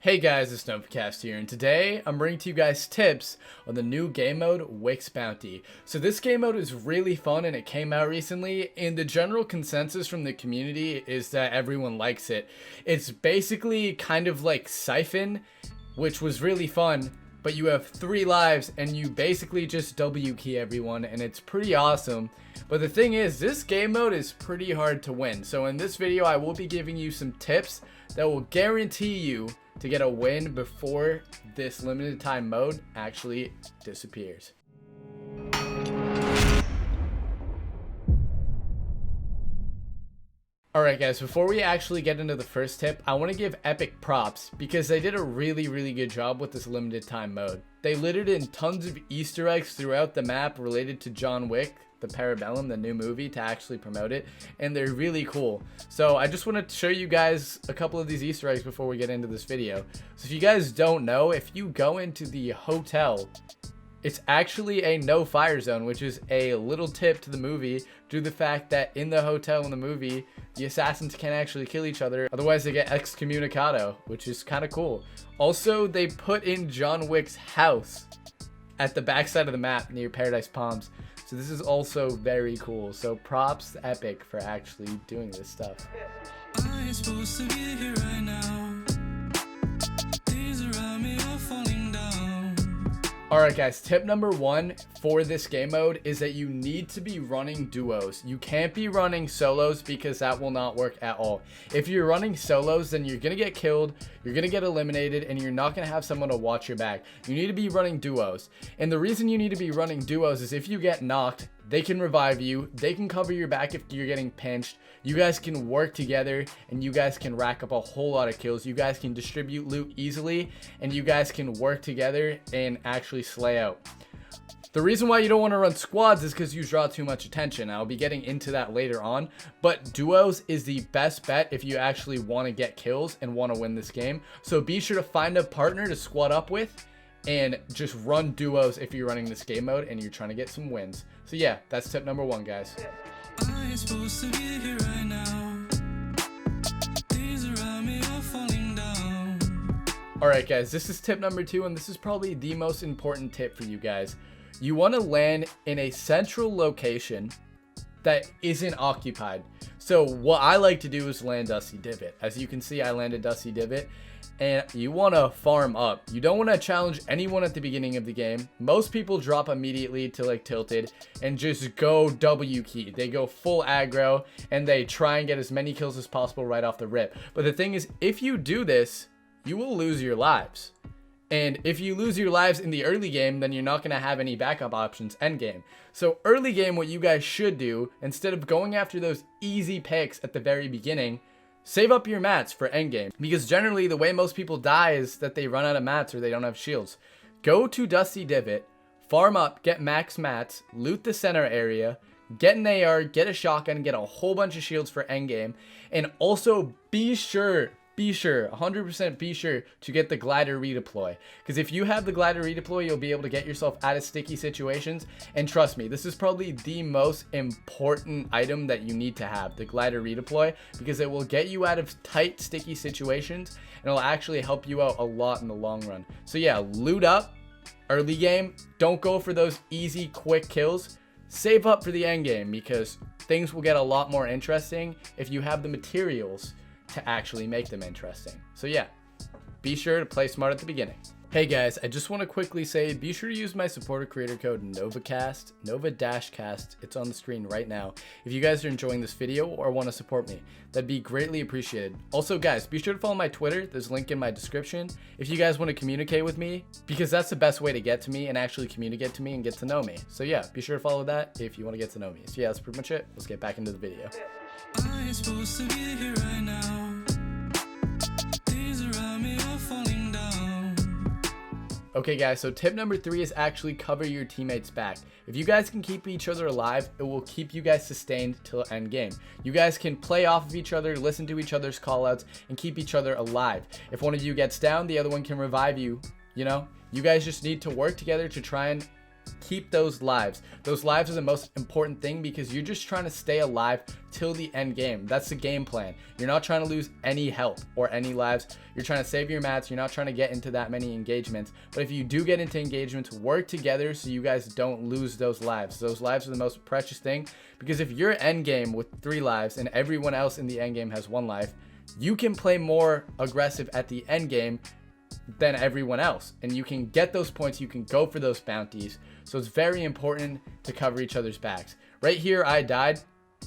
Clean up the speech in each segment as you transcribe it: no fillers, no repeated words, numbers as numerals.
Hey guys, it's Novacast here, and today I'm bringing to you guys tips on the new game mode, Wicks Bounty. So this game mode is really fun and it came out recently, and the general consensus from the community is that everyone likes it. It's basically kind of like Siphon, which was really fun, but you have 3 lives and you basically just W key everyone, and it's pretty awesome. But the thing is, this game mode is pretty hard to win. So in this video, I will be giving you some tips that will guarantee you to get a win before this limited time mode actually disappears. Alright guys, before we actually get into the first tip, I want to give Epic props because they did a really good job with this limited time mode. They littered in tons of Easter eggs throughout the map related to John Wick, the Parabellum, the new movie, to actually promote it, and they're really cool. So I just want to show you guys a couple of these Easter eggs before we get into this video. So if you guys don't know, if you go into the hotel, it's actually a no fire zone, which is a little tip to the movie due to the fact that in the hotel in the movie, the assassins can't actually kill each other, otherwise they get excommunicado, which is kind of cool. Also, they put in John Wick's house at the backside of the map near Paradise Palms. So this is also very cool. So props to Epic for actually doing this stuff. I ain't supposed to be here right now. These around me are falling down. Alright guys, tip number 1 for this game mode is that you need to be running duos. You can't be running solos because that will not work at all. If you're running solos, then you're going to get killed, you're going to get eliminated, and you're not going to have someone to watch your back. You need to be running duos. And the reason you need to be running duos is if you get knocked, they can revive you, they can cover your back if you're getting pinched, you guys can work together, and you guys can rack up a whole lot of kills. You guys can distribute loot easily, and you guys can work together and actually slay out. The reason why you don't want to run squads is because you draw too much attention. I'll be getting into that later on, but duos is the best bet if you actually want to get kills and want to win this game. So be sure to find a partner to squad up with and just run duos if you're running this game mode and you're trying to get some wins. So yeah, that's tip number 1, guys. I ain't supposed to be here right now. These around me are falling down. Alright guys, this is tip number 2, and this is probably the most important tip for you guys. You want to land in a central location that isn't occupied. So what I like to do is land Dusty Divot. As you can see, I landed Dusty Divot. And you want to farm up. You don't want to challenge anyone at the beginning of the game. Most people drop immediately to like tilted and just go W key. They go full aggro and they try and get as many kills as possible right off the rip. But the thing is, if you do this, you will lose your lives. And if you lose your lives in the early game, then you're not going to have any backup options end game. So early game, what you guys should do, instead of going after those easy picks at the very beginning, save up your mats for endgame, because generally the way most people die is that they run out of mats or they don't have shields. Go to Dusty Divot, farm up, get max mats, loot the center area, get an AR, get a shotgun, get a whole bunch of shields for endgame, and also be sure 100% be sure to get the glider redeploy, because if you have the glider redeploy, you'll be able to get yourself out of sticky situations. And trust me, this is probably the most important item that you need to have, the glider redeploy, because it will get you out of tight sticky situations and it'll actually help you out a lot in the long run. So yeah, loot up early game, don't go for those easy quick kills, save up for the end game, because things will get a lot more interesting if you have the materials to actually make them interesting. So yeah, be sure to play smart at the beginning. Hey guys, I just want to quickly say, be sure to use my supporter creator code NOVACAST, Nova-Cast. It's on the screen right now. If you guys are enjoying this video or want to support me, that'd be greatly appreciated. Also guys, be sure to follow my Twitter. There's a link in my description if you guys want to communicate with me, because that's the best way to get to me and actually communicate to me and get to know me. So yeah, be sure to follow that if you want to get to know me. So yeah, that's pretty much it. Let's get back into the video. I ain't supposed to be here right now. These around me are falling down. Okay guys, so tip number 3 is actually cover your teammates back. If you guys can keep each other alive, it will keep you guys sustained till end game. You guys can play off of each other, listen to each other's callouts, and keep each other alive. If one of you gets down, the other one can revive you. You know, you guys just need to work together to try and keep those lives. Those lives are the most important thing because you're just trying to stay alive till the end game. That's the game plan. You're not trying to lose any health or any lives. You're trying to save your mats. You're not trying to get into that many engagements. But if you do get into engagements, work together so you guys don't lose those lives. Those lives are the most precious thing, because if you're end game with 3 lives and everyone else in the end game has 1 life, you can play more aggressive at the end game than everyone else, and you can get those points. You can go for those bounties. So it's very important to cover each other's backs. Right here, I died.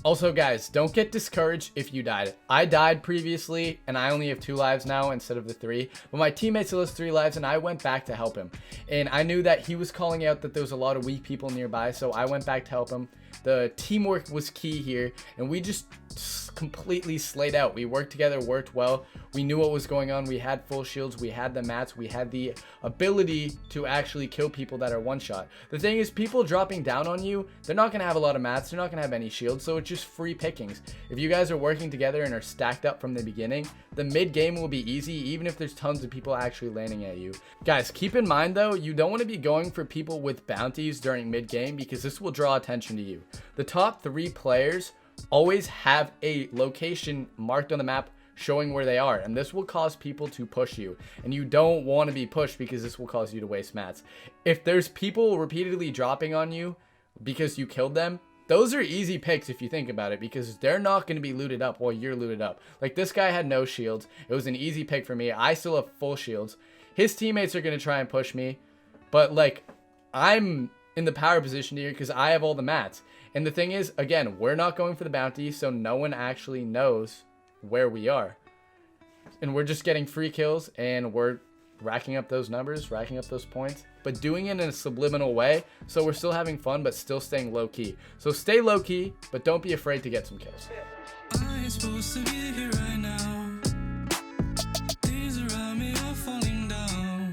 Also, guys, don't get discouraged if you died. I died previously, and I only have 2 lives now instead of the 3. But my teammate still has 3 lives, and I went back to help him. And I knew that he was calling out that there was a lot of weak people nearby, so I went back to help him. The teamwork was key here, and we just completely slayed out. We worked together, worked well. We knew what was going on. We had full shields. We had the mats. We had the ability to actually kill people that are one shot. The thing is, people dropping down on you, they're not going to have a lot of mats. They're not going to have any shields. So it's just free pickings. If you guys are working together and are stacked up from the beginning, the mid game will be easy, even if there's tons of people actually landing at you. Guys, keep in mind though, you don't want to be going for people with bounties during mid game, because this will draw attention to you. The top 3 players always have a location marked on the map showing where they are, and this will cause people to push you, and you don't want to be pushed because this will cause you to waste mats. If there's people repeatedly dropping on you because you killed them, those are easy picks if you think about it, because they're not going to be looted up while you're looted up. Like, this guy had no shields. It was an easy pick for me. I still have full shields. His teammates are going to try and push me, but like, I'm in the power position here because I have all the mats. And the thing is, again, we're not going for the bounty, so no one actually knows where we are. And we're just getting free kills, and we're racking up those numbers, racking up those points, but doing it in a subliminal way, so we're still having fun, but still staying low-key. So stay low-key, but don't be afraid to get some kills. I ain't supposed to be here right now. These around me are falling down.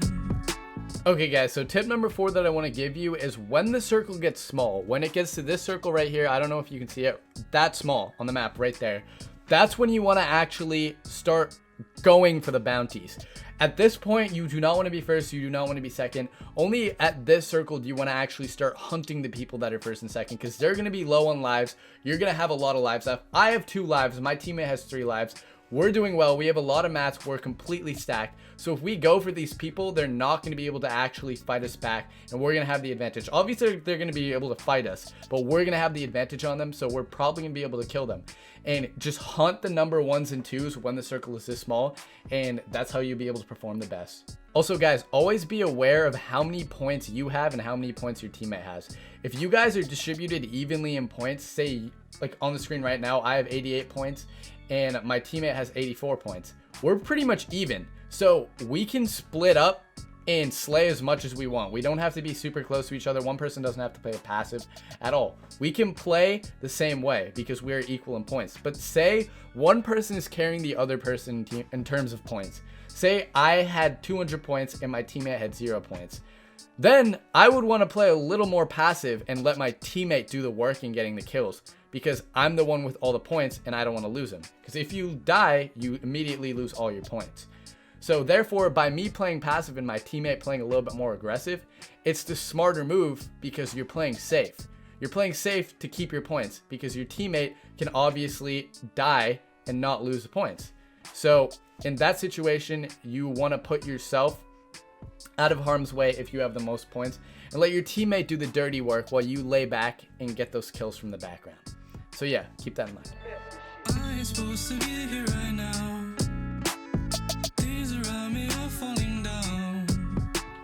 Okay guys, so tip number 4 that I want to give you is when the circle gets small, when it gets to this circle right here, I don't know if you can see it, that small on the map right there, that's when you want to actually start going for the bounties. At this point, you do not want to be first, you do not want to be second. Only at this circle do you want to actually start hunting the people that are first and second, because they're going to be low on lives. You're going to have a lot of lives left. I have 2 lives, my teammate has 3 lives. We're doing well. We have a lot of mats. We're completely stacked. So if we go for these people, they're not going to be able to actually fight us back, and we're going to have the advantage. Obviously, they're going to be able to fight us, but we're going to have the advantage on them, so we're probably going to be able to kill them. And just hunt the number 1s and 2s when the circle is this small, and that's how you'll be able to perform the best. Also, guys, always be aware of how many points you have and how many points your teammate has. If you guys are distributed evenly in points, say, like on the screen right now, I have 88 points, and my teammate has 84 points. We're pretty much even. So we can split up and slay as much as we want. We don't have to be super close to each other. One person doesn't have to play a passive at all. We can play the same way because we are equal in points. But say one person is carrying the other person in terms of points. Say I had 200 points and my teammate had 0 points. Then I would want to play a little more passive and let my teammate do the work in getting the kills, because I'm the one with all the points and I don't want to lose them. Because if you die, you immediately lose all your points. So therefore, by me playing passive and my teammate playing a little bit more aggressive, it's the smarter move because you're playing safe. You're playing safe to keep your points because your teammate can obviously die and not lose the points. So in that situation, you want to put yourself out of harm's way if you have the most points, and let your teammate do the dirty work while you lay back and get those kills from the background. So yeah, keep that in mind. I ain't supposed to be here right now. These around me are falling down.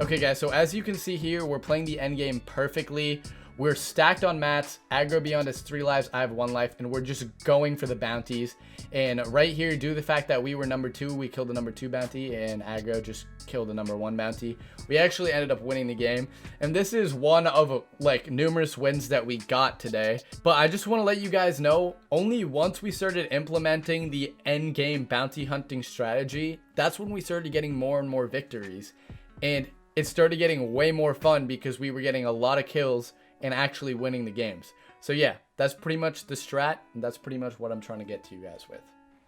Okay guys, so as you can see here, we're playing the end game perfectly. We're stacked on mats. Aggro Beyond has 3 lives, I have 1 life, and we're just going for the bounties. And right here, due to the fact that we were number 2, we killed the number 2 bounty, and Aggro just killed the number 1 bounty. We actually ended up winning the game, and this is one of like numerous wins that we got today. But I just want to let you guys know, only once we started implementing the end game bounty hunting strategy, that's when we started getting more and more victories. And it started getting way more fun because we were getting a lot of kills and actually winning the games. So yeah, that's pretty much the strat, and that's pretty much what I'm trying to get to you guys with.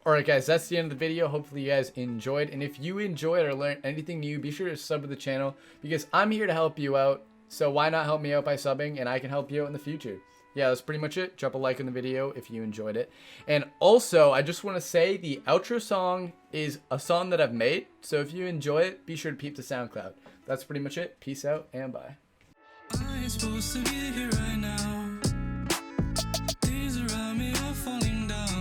Alright guys, that's the end of the video. Hopefully you guys enjoyed, and if you enjoyed or learned anything new, be sure to sub to the channel because I'm here to help you out. So why not help me out by subbing, and I can help you out in the future. Yeah, that's pretty much it. Drop a like on the video if you enjoyed it. And also, I just want to say the outro song is a song that I've made. So if you enjoy it, be sure to peep the SoundCloud. That's pretty much it. Peace out and bye. I ain't supposed to be here right now. Things around me are falling down.